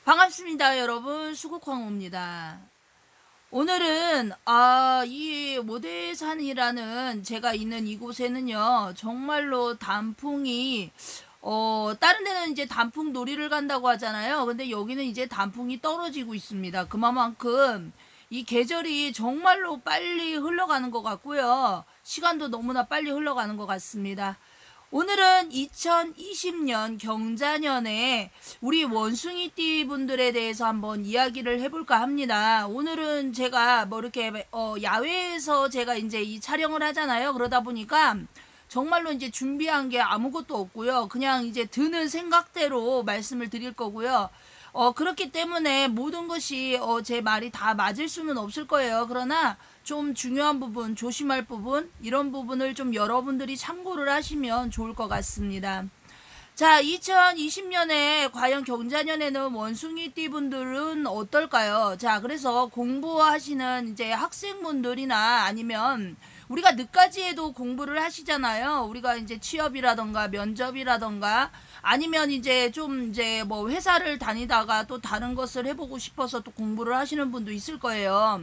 반갑습니다, 여러분. 수국황호입니다. 오늘은 이 모대산이라는 제가 있는 이곳에는요, 정말로 단풍이 다른 데는 이제 단풍 놀이를 간다고 하잖아요. 근데 여기는 이제 단풍이 떨어지고 있습니다. 그만큼 이 계절이 정말로 빨리 흘러가는 것 같고요. 시간도 너무나 빨리 흘러가는 것 같습니다. 오늘은 2020년 경자년에 우리 원숭이띠 분들에 대해서 한번 이야기를 해볼까 합니다. 오늘은 제가 뭐 이렇게 야외에서 제가 이제 이 촬영을 하잖아요. 그러다 보니까 정말로 이제 준비한 게 아무것도 없고요. 그냥 이제 드는 생각대로 말씀을 드릴 거고요. 그렇기 때문에 모든 것이 제 말이 다 맞을 수는 없을 거예요. 그러나 좀 중요한 부분, 조심할 부분, 이런 부분을 좀 여러분들이 참고를 하시면 좋을 것 같습니다. 자, 2020년에 과연 경자년에는 원숭이띠 분들은 어떨까요? 자, 그래서 공부하시는 이제 학생분들이나 아니면 우리가 늦까지에도 공부를 하시잖아요. 우리가 이제 취업이라던가 면접이라던가 아니면 이제 좀 이제 뭐 회사를 다니다가 또 다른 것을 해보고 싶어서 또 공부를 하시는 분도 있을 거예요.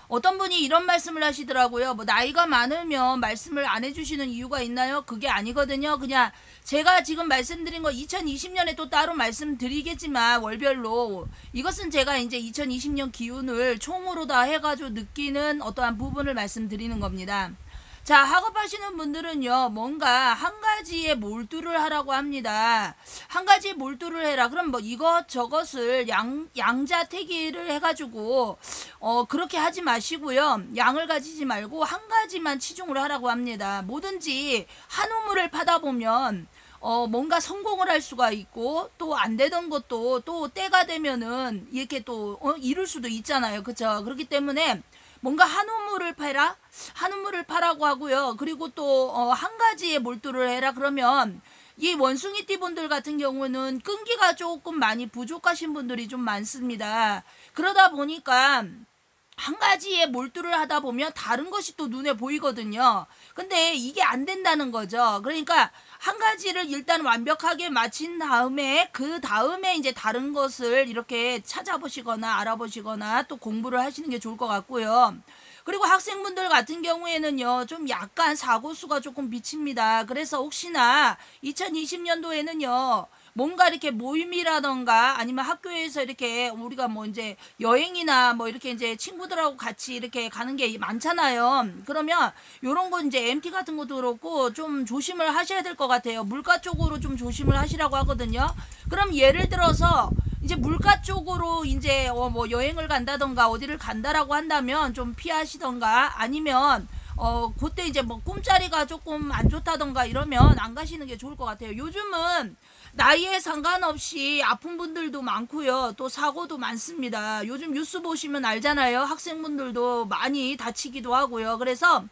어떤 분이 이런 말씀을 하시더라고요. 뭐 나이가 많으면 말씀을 안 해주시는 이유가 있나요? 그게 아니거든요. 그냥 제가 지금 말씀드린 거 2020년에 또 따로 말씀드리겠지만 월별로 이것은 제가 이제 2020년 기운을 총으로 다 해가지고 느끼는 어떠한 부분을 말씀드리는 겁니다. 자, 학업하시는 분들은요, 뭔가 한 가지에 몰두를 하라고 합니다. 한 가지에 몰두를 해라. 그럼 뭐 이것저것을 양자택일을 해가지고, 그렇게 하지 마시고요. 양을 가지지 말고 한 가지만 치중을 하라고 합니다. 뭐든지 한 우물을 파다 보면, 뭔가 성공을 할 수가 있고, 또 안 되던 것도 또 때가 되면은 이렇게 또, 이룰 수도 있잖아요. 그쵸? 그렇기 때문에, 뭔가 한 우물을 파라? 한 우물을 파라고 하고요. 그리고 또 한 가지에 몰두를 해라. 그러면 이 원숭이띠 분들 같은 경우는 끈기가 조금 많이 부족하신 분들이 좀 많습니다. 그러다 보니까 한 가지에 몰두를 하다 보면 다른 것이 또 눈에 보이거든요. 근데 이게 안 된다는 거죠. 그러니까 한 가지를 일단 완벽하게 마친 다음에 그 다음에 이제 다른 것을 이렇게 찾아보시거나 알아보시거나 또 공부를 하시는 게 좋을 것 같고요. 그리고 학생분들 같은 경우에는요, 좀 약간 사고수가 조금 비칩니다. 그래서 혹시나 2020년도에는요, 뭔가 이렇게 모임이라던가 아니면 학교에서 이렇게 우리가 뭐 이제 여행이나 뭐 이렇게 이제 친구들하고 같이 이렇게 가는 게 많잖아요. 그러면 요런 거 이제 MT 같은 것도 그렇고 좀 조심을 하셔야 될 것 같아요. 물가 쪽으로 좀 조심을 하시라고 하거든요. 그럼 예를 들어서 이제 물가 쪽으로 이제 뭐 여행을 간다던가 어디를 간다라고 한다면 좀 피하시던가 아니면 그때 이제 뭐 꿈자리가 조금 안 좋다던가 이러면 안 가시는 게 좋을 것 같아요. 요즘은 나이에 상관없이 아픈 분들도 많고요. 또 사고도 많습니다. 요즘 뉴스 보시면 알잖아요. 학생분들도 많이 다치기도 하고요. 그래서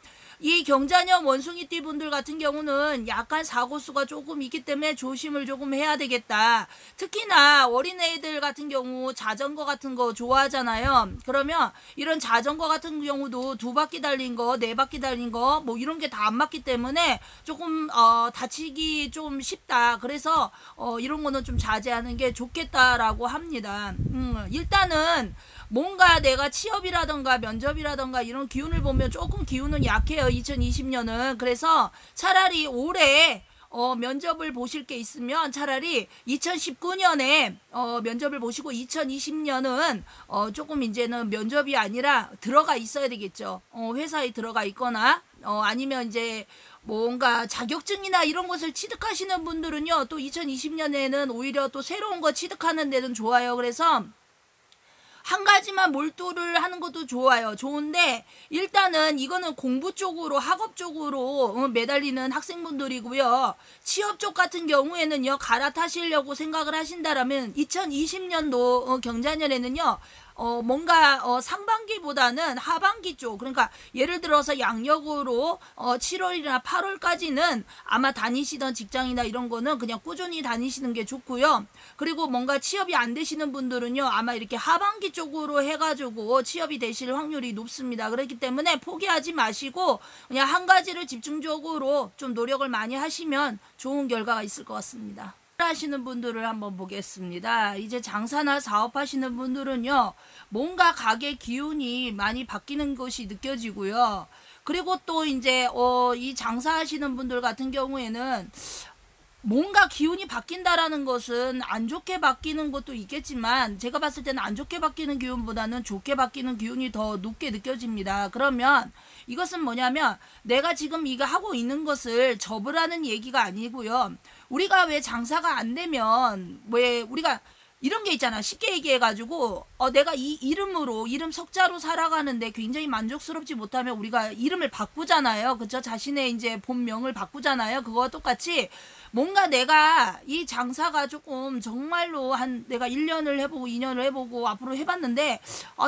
이 경자년 원숭이띠 분들 같은 경우는 약간 사고수가 조금 있기 때문에 조심을 조금 해야 되겠다. 특히나 어린애들 같은 경우 자전거 같은 거 좋아하잖아요. 그러면 이런 자전거 같은 경우도 2바퀴 달린 거, 4바퀴 달린 거, 뭐 이런 게 다 안 맞기 때문에 조금 다치기 좀 쉽다. 그래서 이런 거는 좀 자제하는 게 좋겠다라고 합니다. 일단은 뭔가 내가 취업이라던가 면접이라던가 이런 기운을 보면 조금 기운은 약해요. 2020년은. 그래서 차라리 올해 면접을 보실 게 있으면 차라리 2019년에 면접을 보시고 2020년은 조금 이제는 면접이 아니라 들어가 있어야 되겠죠. 회사에 들어가 있거나 아니면 이제 뭔가 자격증이나 이런 것을 취득하시는 분들은요, 또 2020년에는 오히려 또 새로운 거 취득하는 데는 좋아요. 그래서 한 가지만 몰두를 하는 것도 좋아요. 좋은데 일단은 이거는 공부 쪽으로 학업 쪽으로 매달리는 학생분들이고요. 취업 쪽 같은 경우에는요, 갈아타시려고 생각을 하신다라면 2020년도 경자년에는요, 뭔가 상반기보다는 하반기 쪽, 그러니까 예를 들어서 양력으로 7월이나 8월까지는 아마 다니시던 직장이나 이런 거는 그냥 꾸준히 다니시는 게 좋고요. 그리고 뭔가 취업이 안 되시는 분들은요, 아마 이렇게 하반기 쪽으로 해가지고 취업이 되실 확률이 높습니다. 그렇기 때문에 포기하지 마시고 그냥 한 가지를 집중적으로 좀 노력을 많이 하시면 좋은 결과가 있을 것 같습니다. 하시는 분들을 한번 보겠습니다. 이제 장사나 사업하시는 분들은요, 뭔가 가게 기운이 많이 바뀌는 것이 느껴지고요. 그리고 또 이제 이 장사하시는 분들 같은 경우에는 뭔가 기운이 바뀐다라는 것은 안 좋게 바뀌는 것도 있겠지만, 제가 봤을 때는 안 좋게 바뀌는 기운보다는 좋게 바뀌는 기운이 더 높게 느껴집니다. 그러면 이것은 뭐냐면, 내가 지금 이거 하고 있는 것을 접으라는 얘기가 아니고요. 우리가 왜 장사가 안 되면 왜 우리가 이런 게 있잖아. 쉽게 얘기해가지고 내가 이 이름으로 이름 석자로 살아가는데 굉장히 만족스럽지 못하면 우리가 이름을 바꾸잖아요. 그쵸? 자신의 이제 본명을 바꾸잖아요. 그거와 똑같이 뭔가 내가 이 장사가 조금 정말로 내가 1년을 해보고 2년을 해보고 앞으로 해봤는데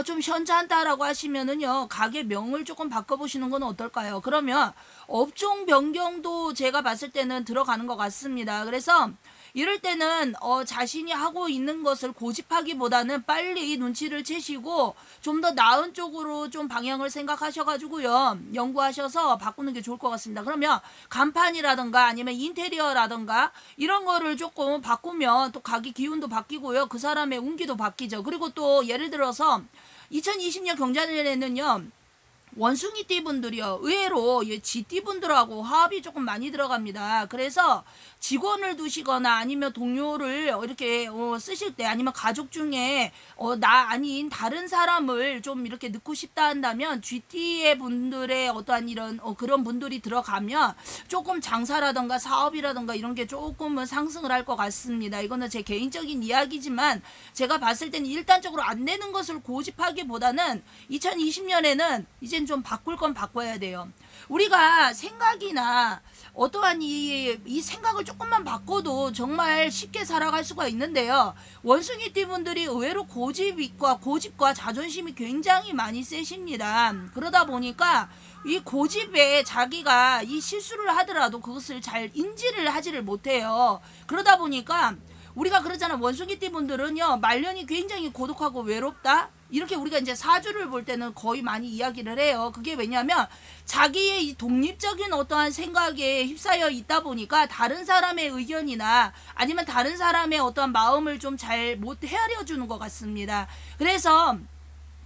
좀 현찮다라고 하시면은요, 가게 명을 조금 바꿔보시는 건 어떨까요? 그러면 업종 변경도 제가 봤을 때는 들어가는 것 같습니다. 그래서 이럴 때는 자신이 하고 있는 것을 고집하기보다는 빨리 눈치를 채시고 좀 더 나은 쪽으로 좀 방향을 생각하셔가지고요, 연구하셔서 바꾸는 게 좋을 것 같습니다. 그러면 간판이라든가 아니면 인테리어라든가 이런 거를 조금 바꾸면 또 가게 기운도 바뀌고요, 그 사람의 운기도 바뀌죠. 그리고 또 예를 들어서 2020년 경자년에는요, 원숭이띠 분들이요, 의외로 GT 분들하고 화합이 조금 많이 들어갑니다. 그래서 직원을 두시거나 아니면 동료를 이렇게 쓰실 때, 아니면 가족 중에 나 아닌 다른 사람을 좀 이렇게 넣고 싶다 한다면 GT의 분들의 어떠한 이런 그런 분들이 들어가면 조금 장사라든가 사업이라든가 이런 게 조금은 상승을 할 것 같습니다. 이거는 제 개인적인 이야기지만 제가 봤을 때는 일단적으로 안 되는 것을 고집하기보다는 2020년에는 이제 좀 바꿀 건 바꿔야 돼요. 우리가 생각이나 어떠한 이 생각을 조금만 바꿔도 정말 쉽게 살아갈 수가 있는데요. 원숭이띠 분들이 의외로 고집과 자존심이 굉장히 많이 세십니다. 그러다 보니까 이 고집에 자기가 이 실수를 하더라도 그것을 잘 인지를 하지를 못해요. 그러다 보니까 우리가 그러잖아. 원숭이띠 분들은요, 말년이 굉장히 고독하고 외롭다, 이렇게 우리가 이제 사주를 볼 때는 거의 많이 이야기를 해요. 그게 왜냐면 자기의 이 독립적인 어떠한 생각에 휩싸여 있다 보니까 다른 사람의 의견이나 아니면 다른 사람의 어떠한 마음을 좀 잘 못 헤아려 주는 것 같습니다. 그래서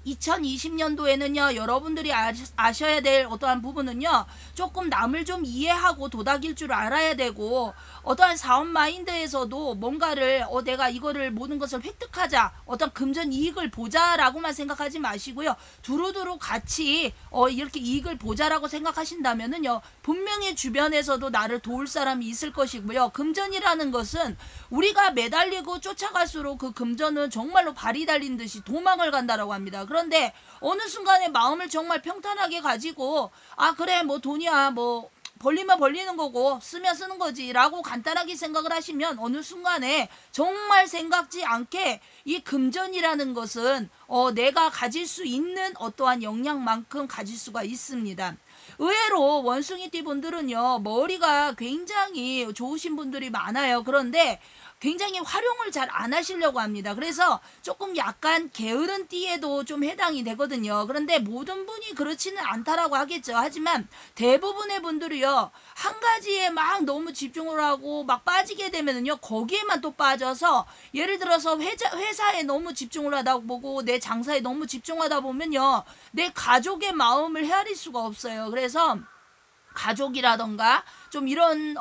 2020년도에는요, 여러분들이 아셔야 될 어떠한 부분은요, 조금 남을 좀 이해하고 도닥일 줄 알아야 되고, 어떠한 사업 마인드에서도 뭔가를 내가 이거를 모든 것을 획득하자, 어떤 금전 이익을 보자라고만 생각하지 마시고요, 두루두루 같이 이렇게 이익을 보자라고 생각하신다면은요, 분명히 주변에서도 나를 도울 사람이 있을 것이고요. 금전이라는 것은 우리가 매달리고 쫓아갈수록 그 금전은 정말로 발이 달린 듯이 도망을 간다라고 합니다. 그런데 어느 순간에 마음을 정말 평탄하게 가지고 그래 뭐 돈이야 뭐 벌리면 벌리는 거고 쓰면 쓰는 거지 라고 간단하게 생각을 하시면 어느 순간에 정말 생각지 않게 이 금전이라는 것은 내가 가질 수 있는 어떠한 역량만큼 가질 수가 있습니다. 의외로 원숭이띠 분들은요, 머리가 굉장히 좋으신 분들이 많아요. 그런데 굉장히 활용을 잘 안 하시려고 합니다. 그래서 조금 약간 게으른 띠에도 좀 해당이 되거든요. 그런데 모든 분이 그렇지는 않다라고 하겠죠. 하지만 대부분의 분들이요, 한 가지에 막 너무 집중을 하고 막 빠지게 되면은요, 거기에만 또 빠져서, 예를 들어서 회사에 너무 집중을 하다 보고 내 장사에 너무 집중하다 보면요, 내 가족의 마음을 헤아릴 수가 없어요. 그래서 가족이라던가 좀 이런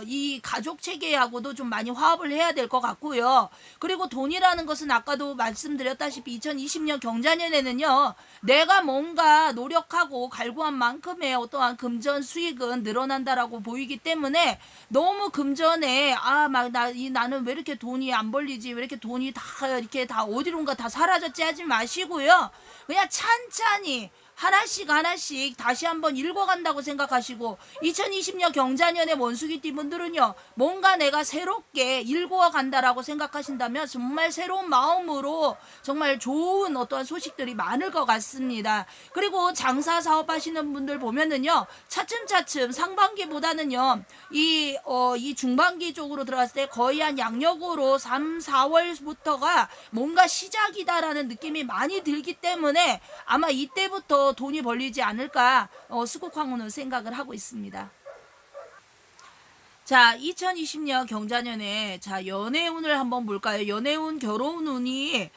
이 가족 체계하고도 좀 많이 화합을 해야 될 것 같고요. 그리고 돈이라는 것은 아까도 말씀드렸다시피 2020년 경자년에는요, 내가 뭔가 노력하고 갈구한 만큼의 어떠한 금전 수익은 늘어난다라고 보이기 때문에 너무 금전에 나는 왜 이렇게 돈이 안 벌리지, 왜 이렇게 돈이 이렇게 다 어디론가 다 사라졌지 하지 마시고요. 그냥 찬찬히 하나씩 다시 한번 읽어간다고 생각하시고, 2020년 경자년의 원숭이띠 분들은요, 뭔가 내가 새롭게 읽어간다라고 생각하신다면 정말 새로운 마음으로 정말 좋은 어떠한 소식들이 많을 것 같습니다. 그리고 장사 사업 하시는 분들 보면은요, 차츰차츰 상반기보다는요, 이 중반기 쪽으로 들어갔을 때 거의 한 양력으로 3, 4월부터가 뭔가 시작이다라는 느낌이 많이 들기 때문에 아마 이때부터 돈이 벌리지 않을까 수국황후는 생각을 하고 있습니다. 자, 2020년 경자년에 자 연애운을 한번 볼까요? 연애운, 결혼운이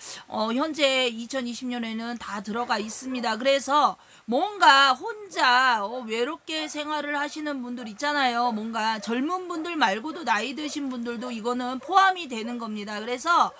현재 2020년에는 다 들어가 있습니다. 그래서 뭔가 혼자 외롭게 생활을 하시는 분들 있잖아요. 뭔가 젊은 분들 말고도 나이 드신 분들도 이거는 포함이 되는 겁니다. 그래서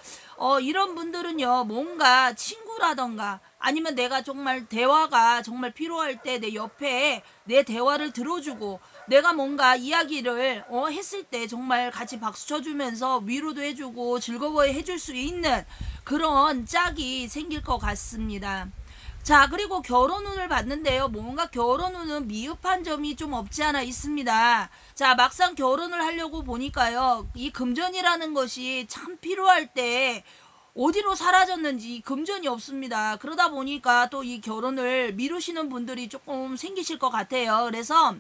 이런 분들은요, 뭔가 친구라던가 아니면 내가 정말 대화가 정말 필요할 때 내 옆에 내 대화를 들어주고 내가 뭔가 이야기를 했을 때 정말 같이 박수 쳐주면서 위로도 해주고 즐거워해 해줄 수 있는 그런 짝이 생길 것 같습니다. 자, 그리고 결혼운을 봤는데요. 뭔가 결혼운은 미흡한 점이 좀 없지 않아 있습니다. 자, 막상 결혼을 하려고 보니까요. 이 금전이라는 것이 참 필요할 때 어디로 사라졌는지 금전이 없습니다. 그러다 보니까 또 이 결혼을 미루시는 분들이 조금 생기실 것 같아요. 그래서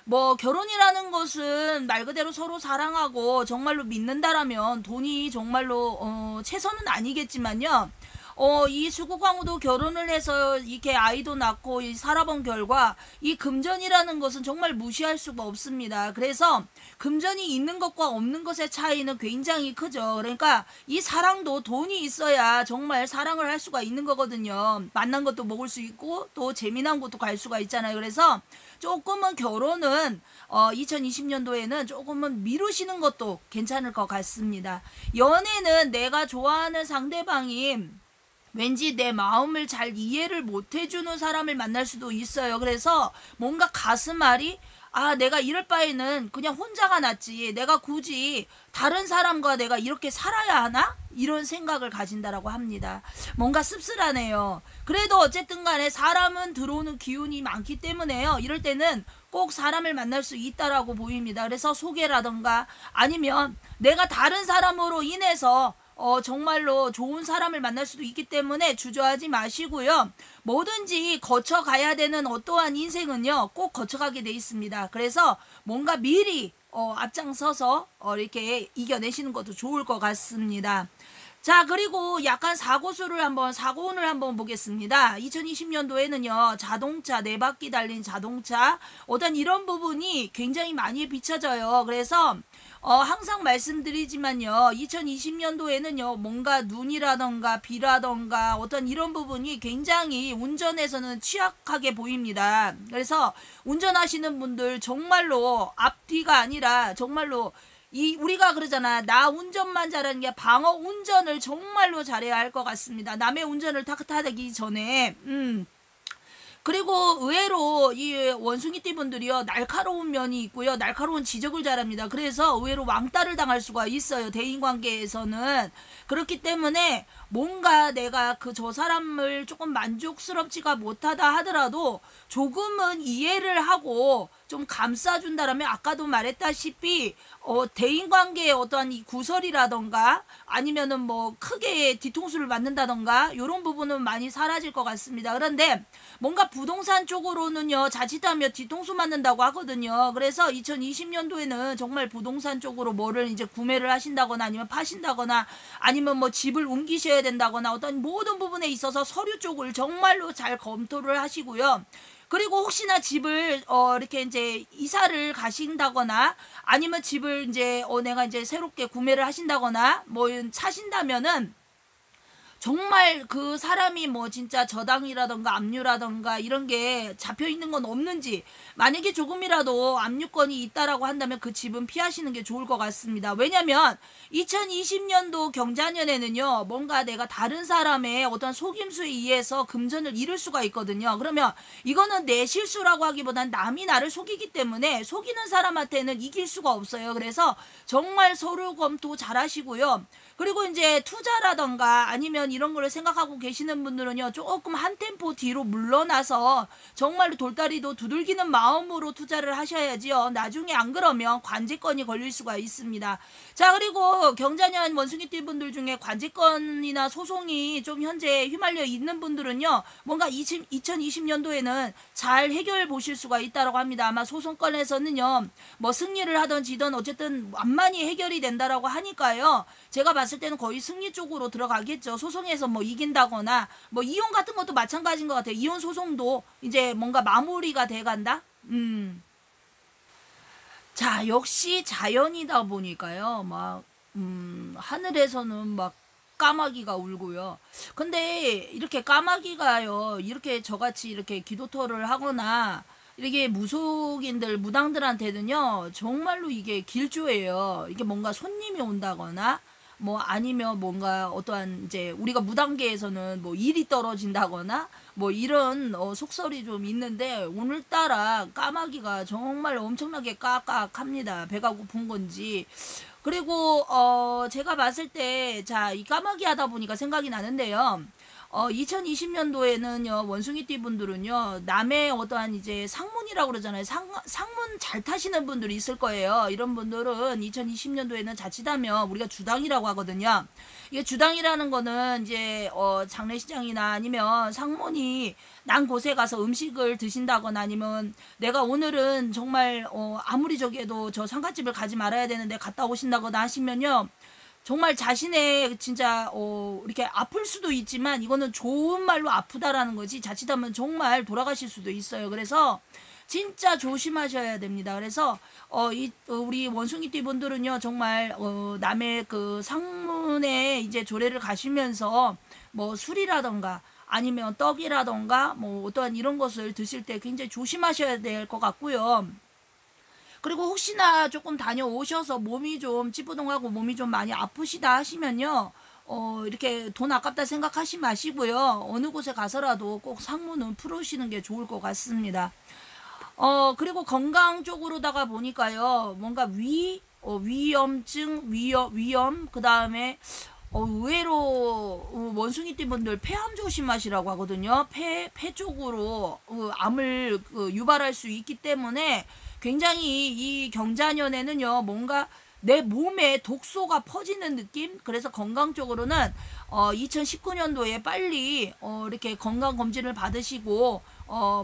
뭐 결혼이라는 것은 말 그대로 서로 사랑하고 정말로 믿는다라면 돈이 정말로 최선은 아니겠지만요. 이 수국왕후도 결혼을 해서 이렇게 아이도 낳고 살아본 결과 이 금전이라는 것은 정말 무시할 수가 없습니다. 그래서 금전이 있는 것과 없는 것의 차이는 굉장히 크죠. 그러니까 이 사랑도 돈이 있어야 정말 사랑을 할 수가 있는 거거든요. 맛난 것도 먹을 수 있고 또 재미난 곳도 갈 수가 있잖아요. 그래서 조금은 결혼은 2020년도에는 조금은 미루시는 것도 괜찮을 것 같습니다. 연애는 내가 좋아하는 상대방이 왠지 내 마음을 잘 이해를 못 해주는 사람을 만날 수도 있어요. 그래서 뭔가 가슴앓이, 내가 이럴 바에는 그냥 혼자가 낫지. 내가 굳이 다른 사람과 내가 이렇게 살아야 하나? 이런 생각을 가진다라고 합니다. 뭔가 씁쓸하네요. 그래도 어쨌든 간에 사람은 들어오는 기운이 많기 때문에요. 이럴 때는 꼭 사람을 만날 수 있다라고 보입니다. 그래서 소개라던가 아니면 내가 다른 사람으로 인해서 정말로 좋은 사람을 만날 수도 있기 때문에 주저하지 마시고요. 뭐든지 거쳐가야 되는 어떠한 인생은요, 꼭 거쳐가게 돼 있습니다. 그래서 뭔가 미리 앞장서서 이렇게 이겨내시는 것도 좋을 것 같습니다. 자, 그리고 약간 사고운을 한번 보겠습니다. 2020년도에는요, 자동차, 네 바퀴 달린 자동차, 어떤 이런 부분이 굉장히 많이 비춰져요. 그래서, 항상 말씀드리지만요, 2020년도에는요, 뭔가 눈이라던가 비라던가 어떤 이런 부분이 굉장히 운전에서는 취약하게 보입니다. 그래서 운전하시는 분들 정말로 앞뒤가 아니라 정말로 우리가 그러잖아. 나 운전만 잘하는 게 방어 운전을 정말로 잘해야 할 것 같습니다. 남의 운전을 타기 전에. 그리고 의외로 이 원숭이띠 분들이요, 날카로운 면이 있고요, 날카로운 지적을 잘합니다. 그래서 의외로 왕따를 당할 수가 있어요, 대인관계에서는. 그렇기 때문에 뭔가 내가 저 사람을 조금 만족스럽지가 못하다 하더라도 조금은 이해를 하고 좀 감싸준다라면, 아까도 말했다시피 대인관계의 어떠한 이 구설이라던가 아니면은 뭐 크게 뒤통수를 맞는다던가 이런 부분은 많이 사라질 것 같습니다. 그런데 뭔가 부동산 쪽으로는요, 자칫하면 뒤통수 맞는다고 하거든요. 그래서 2020년도에는 정말 부동산 쪽으로 뭐를 이제 구매를 하신다거나 아니면 파신다거나 아니면 뭐 집을 옮기셔야 된다거나 어떤 모든 부분에 있어서 서류 쪽을 정말로 잘 검토를 하시고요. 그리고 혹시나 집을 이렇게 이제 이사를 가신다거나 아니면 집을 이제 내가 이제 새롭게 구매를 하신다거나 뭐 사신다면은 정말 그 사람이 뭐 진짜 저당이라던가 압류라던가 이런 게 잡혀 있는 건 없는지, 만약에 조금이라도 압류권이 있다라고 한다면 그 집은 피하시는 게 좋을 것 같습니다. 왜냐면 2020년도 경자년에는요, 뭔가 내가 다른 사람의 어떤 속임수에 의해서 금전을 잃을 수가 있거든요. 그러면 이거는 내 실수라고 하기보단 남이 나를 속이기 때문에 속이는 사람한테는 이길 수가 없어요. 그래서 정말 서류 검토 잘 하시고요. 그리고 이제 투자라던가 아니면 이런 거를 생각하고 계시는 분들은요, 조금 한 템포 뒤로 물러나서 정말로 돌다리도 두들기는 마음으로 투자를 하셔야지요. 나중에 안 그러면 관제권이 걸릴 수가 있습니다. 자, 그리고 경자년 원숭이띠 분들 중에 관제권이나 소송이 좀 현재 휘말려 있는 분들은요, 뭔가 2020년도에는 잘 해결 보실 수가 있다고 합니다. 아마 소송권에서는요, 뭐 승리를 하던 지던 어쨌든 완만히 해결이 된다라고 하니까요, 제가 봤을 때는 거의 승리 쪽으로 들어가겠죠. 소송에서 뭐 이긴다거나, 뭐 이혼 같은 것도 마찬가지인 것 같아요. 이혼 소송도 이제 뭔가 마무리가 돼간다. 자, 역시 자연이다 보니까요. 막, 하늘에서는 막 까마귀가 울고요. 근데 이렇게 까마귀가요, 이렇게 저같이 이렇게 기도터를 하거나, 이게 무속인들, 무당들한테는요, 정말로 이게 길조예요. 이게 뭔가 손님이 온다거나, 뭐 아니면 뭔가 어떠한 이제 우리가 무당계에서는 뭐 일이 떨어진다거나 뭐 이런 속설이 좀 있는데, 오늘따라 까마귀가 정말 엄청나게 까깍합니다. 배가 고픈 건지. 그리고 제가 봤을 때 자, 이 까마귀 하다 보니까 생각이 나는데요. 2020년도에는요, 원숭이띠 분들은요, 남의 어떠한 이제 상문이라고 그러잖아요. 상문 잘 타시는 분들이 있을 거예요. 이런 분들은 2020년도에는 자칫하면 우리가 주당이라고 하거든요. 이게 주당이라는 거는 이제, 장례식장이나 아니면 상문이 난 곳에 가서 음식을 드신다거나, 아니면 내가 오늘은 정말, 아무리 저기에도 저 상갓집을 가지 말아야 되는데 갔다 오신다거나 하시면요, 정말 자신의 진짜 이렇게 아플 수도 있지만 이거는 좋은 말로 아프다라는 거지, 자칫하면 정말 돌아가실 수도 있어요. 그래서 진짜 조심하셔야 됩니다. 그래서 우리 원숭이띠 분들은요, 정말 남의 그 상문에 이제 조례를 가시면서 뭐 술이라던가 아니면 떡이라던가 뭐 어떠한 이런 것을 드실 때 굉장히 조심하셔야 될 것 같고요. 그리고 혹시나 조금 다녀오셔서 몸이 좀 찌뿌둥하고 몸이 좀 많이 아프시다 하시면요, 이렇게 돈 아깝다 생각하지 마시고요. 어느 곳에 가서라도 꼭 상문은 풀으시는 게 좋을 것 같습니다. 그리고 건강 쪽으로다가 보니까요, 뭔가 위염증, 위염, 그 다음에, 의외로, 원숭이띠 분들 폐암 조심하시라고 하거든요. 폐 쪽으로, 암을 유발할 수 있기 때문에 굉장히 이 경자년에는요, 뭔가 내 몸에 독소가 퍼지는 느낌? 그래서 건강적으로는 2019년도에 빨리 이렇게 건강검진을 받으시고,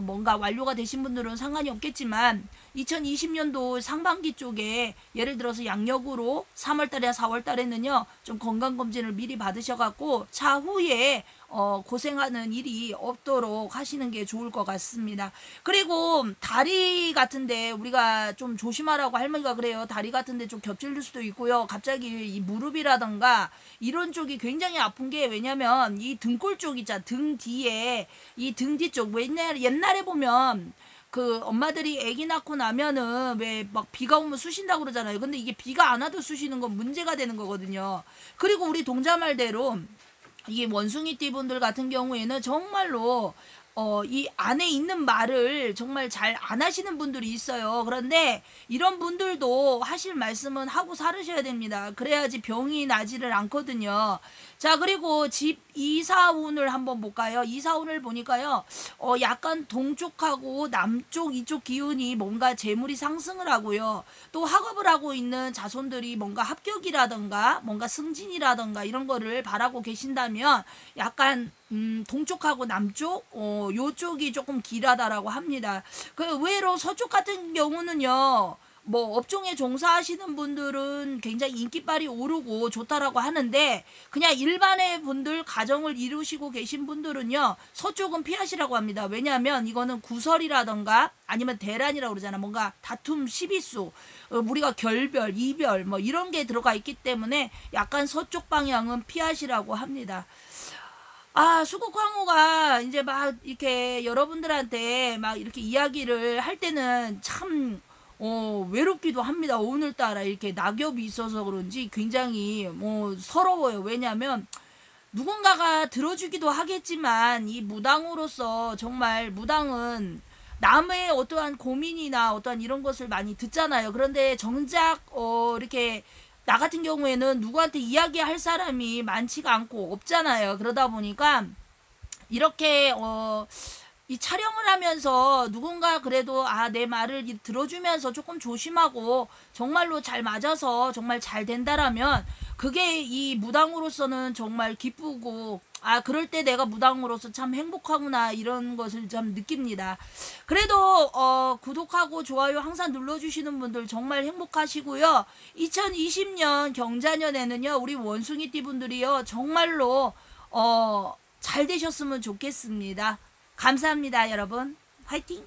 뭔가 완료가 되신 분들은 상관이 없겠지만 2020년도 상반기 쪽에 예를 들어서 양력으로 3월달이나 4월달에는요, 좀 건강검진을 미리 받으셔갖고 차후에 고생하는 일이 없도록 하시는 게 좋을 것 같습니다. 그리고 다리 같은데 우리가 좀 조심하라고 할머니가 그래요. 다리 같은데 좀 겹칠 수도 있고요. 갑자기 이 무릎이라던가 이런 쪽이 굉장히 아픈 게, 왜냐면 이 등골 쪽 있잖아, 등 뒤에 이 등 뒤쪽, 옛날에 보면 그 엄마들이 아기 낳고 나면은 왜 막 비가 오면 쑤신다고 그러잖아요. 근데 이게 비가 안 와도 쑤시는 건 문제가 되는 거거든요. 그리고 우리 동자 말대로 이게 원숭이띠 분들 같은 경우에는 정말로 이 안에 있는 말을 정말 잘 안 하시는 분들이 있어요. 그런데 이런 분들도 하실 말씀은 하고 살으셔야 됩니다. 그래야지 병이 나지를 않거든요. 자, 그리고 집 이사운을 한번 볼까요? 이사운을 보니까요, 약간 동쪽하고 남쪽 이쪽 기운이 뭔가 재물이 상승을 하고요. 또 학업을 하고 있는 자손들이 뭔가 합격이라던가 뭔가 승진이라던가 이런 거를 바라고 계신다면 약간 동쪽하고 남쪽 요쪽이 조금 길하다라고 합니다. 그 의외로 서쪽 같은 경우는요, 뭐 업종에 종사하시는 분들은 굉장히 인기빨이 오르고 좋다라고 하는데, 그냥 일반의 분들, 가정을 이루시고 계신 분들은요, 서쪽은 피하시라고 합니다. 왜냐하면 이거는 구설이라던가 아니면 대란이라고 그러잖아. 뭔가 다툼, 시비수, 우리가 결별, 이별 뭐 이런 게 들어가 있기 때문에 약간 서쪽 방향은 피하시라고 합니다. 아, 수국황후가 이제 막 이렇게 여러분들한테 막 이렇게 이야기를 할 때는 참 외롭기도 합니다. 오늘따라 이렇게 낙엽이 있어서 그런지 굉장히 서러워요. 왜냐면 누군가가 들어주기도 하겠지만 이 무당으로서 정말 무당은 남의 어떠한 고민이나 어떠한 이런 것을 많이 듣잖아요. 그런데 정작 이렇게 나 같은 경우에는 누구한테 이야기할 사람이 많지가 않고 없잖아요. 그러다 보니까 이렇게 이 촬영을 하면서 누군가 그래도 내 말을 들어주면서 조금 조심하고 정말로 잘 맞아서 정말 잘 된다라면 그게 이 무당으로서는 정말 기쁘고, 그럴 때 내가 무당으로서 참 행복하구나, 이런 것을 참 느낍니다. 그래도 구독하고 좋아요 항상 눌러주시는 분들 정말 행복하시고요. 2020년 경자년에는요, 우리 원숭이띠 분들이요, 정말로 잘 되셨으면 좋겠습니다. 감사합니다, 여러분. 화이팅!